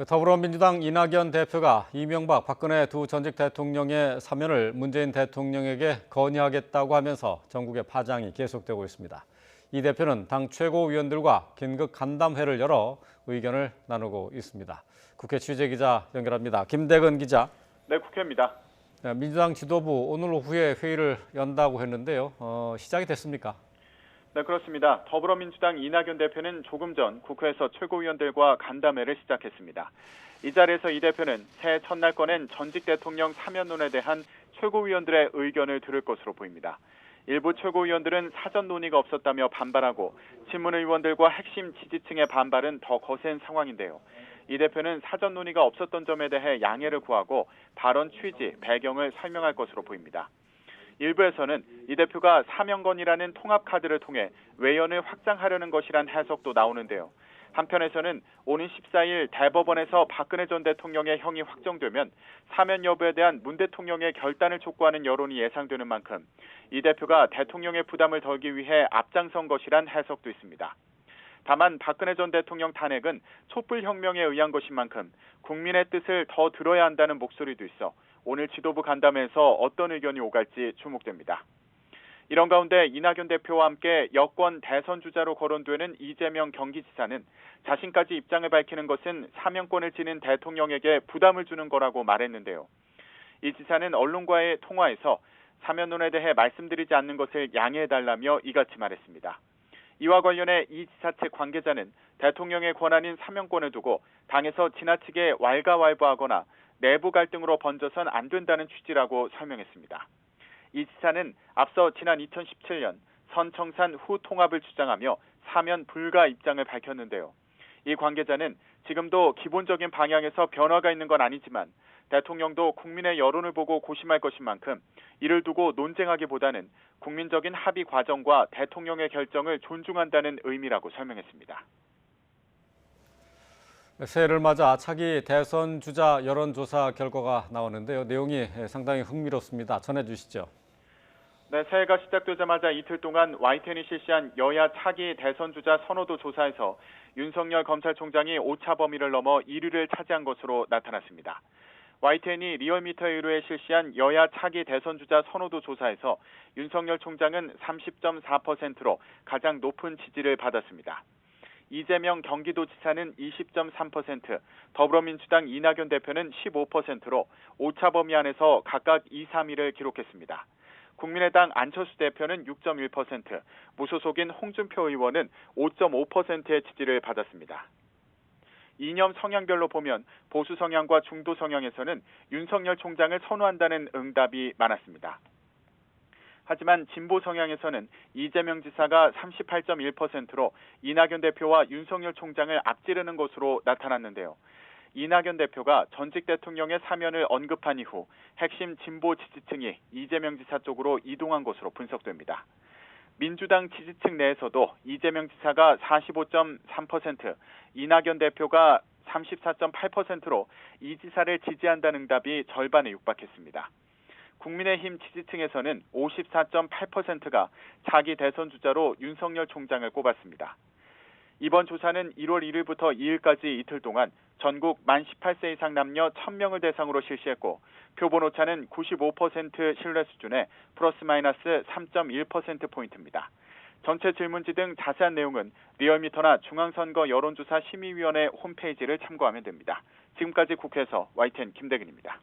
더불어민주당 이낙연 대표가 이명박, 박근혜 두 전직 대통령의 사면을 문재인 대통령에게 건의하겠다고 하면서 전국의 파장이 계속되고 있습니다. 이 대표는 당 최고위원들과 긴급 간담회를 열어 의견을 나누고 있습니다. 국회 취재기자 연결합니다. 김대근 기자. 네, 국회입니다. 민주당 지도부 오늘 오후에 회의를 연다고 했는데요. 시작이 됐습니까? 네, 그렇습니다. 더불어민주당 이낙연 대표는 조금 전 국회에서 최고위원들과 간담회를 시작했습니다. 이 자리에서 이 대표는 새해 첫날 꺼낸 전직 대통령 사면론에 대한 최고위원들의 의견을 들을 것으로 보입니다. 일부 최고위원들은 사전 논의가 없었다며 반발하고 친문의원들과 핵심 지지층의 반발은 더 거센 상황인데요. 이 대표는 사전 논의가 없었던 점에 대해 양해를 구하고 발언 취지, 배경을 설명할 것으로 보입니다. 일부에서는 이 대표가 사면건이라는 통합카드를 통해 외연을 확장하려는 것이란 해석도 나오는데요. 한편에서는 오는 14일 대법원에서 박근혜 전 대통령의 형이 확정되면 사면 여부에 대한 문 대통령의 결단을 촉구하는 여론이 예상되는 만큼 이 대표가 대통령의 부담을 덜기 위해 앞장선 것이란 해석도 있습니다. 다만 박근혜 전 대통령 탄핵은 촛불혁명에 의한 것인 만큼 국민의 뜻을 더 들어야 한다는 목소리도 있어 오늘 지도부 간담회에서 어떤 의견이 오갈지 주목됩니다. 이런 가운데 이낙연 대표와 함께 여권 대선 주자로 거론되는 이재명 경기지사는 자신까지 입장을 밝히는 것은 사면권을 지닌 대통령에게 부담을 주는 거라고 말했는데요. 이 지사는 언론과의 통화에서 사면론에 대해 말씀드리지 않는 것을 양해해달라며 이같이 말했습니다. 이와 관련해 이 지사 측 관계자는 대통령의 권한인 사면권을 두고 당에서 지나치게 왈가왈부하거나 내부 갈등으로 번져선 안 된다는 취지라고 설명했습니다. 이 지사는 앞서 지난 2017년 선청산 후 통합을 주장하며 사면 불가 입장을 밝혔는데요. 이 관계자는 지금도 기본적인 방향에서 변화가 있는 건 아니지만 대통령도 국민의 여론을 보고 고심할 것인 만큼 이를 두고 논쟁하기보다는 국민적인 합의 과정과 대통령의 결정을 존중한다는 의미라고 설명했습니다. 새해를 맞아 차기 대선 주자 여론조사 결과가 나오는데요. 내용이 상당히 흥미롭습니다. 전해주시죠. 네, 새해가 시작되자마자 이틀 동안 YTN이 실시한 여야 차기 대선 주자 선호도 조사에서 윤석열 검찰총장이 오차 범위를 넘어 1위를 차지한 것으로 나타났습니다. YTN이 리얼미터에 의뢰해 실시한 여야 차기 대선 주자 선호도 조사에서 윤석열 총장은 30.4%로 가장 높은 지지를 받았습니다. 이재명 경기도지사는 20.3%, 더불어민주당 이낙연 대표는 15%로 오차 범위 안에서 각각 2, 3위를 기록했습니다. 국민의당 안철수 대표는 6.1%, 무소속인 홍준표 의원은 5.5%의 지지를 받았습니다. 이념 성향별로 보면 보수 성향과 중도 성향에서는 윤석열 총장을 선호한다는 응답이 많았습니다. 하지만 진보 성향에서는 이재명 지사가 38.1%로 이낙연 대표와 윤석열 총장을 앞지르는 것으로 나타났는데요. 이낙연 대표가 전직 대통령의 사면을 언급한 이후 핵심 진보 지지층이 이재명 지사 쪽으로 이동한 것으로 분석됩니다. 민주당 지지층 내에서도 이재명 지사가 45.3%, 이낙연 대표가 34.8%로 이 지사를 지지한다는 응답이 절반에 육박했습니다. 국민의힘 지지층에서는 54.8%가 차기 대선 주자로 윤석열 총장을 꼽았습니다. 이번 조사는 1월 1일부터 2일까지 이틀 동안 전국 만 18세 이상 남녀 1000명을 대상으로 실시했고 표본 오차는 95% 신뢰 수준의 플러스 마이너스 3.1%포인트입니다. 전체 질문지 등 자세한 내용은 리얼미터나 중앙선거 여론조사 심의위원회 홈페이지를 참고하면 됩니다. 지금까지 국회에서 YTN 김대근입니다.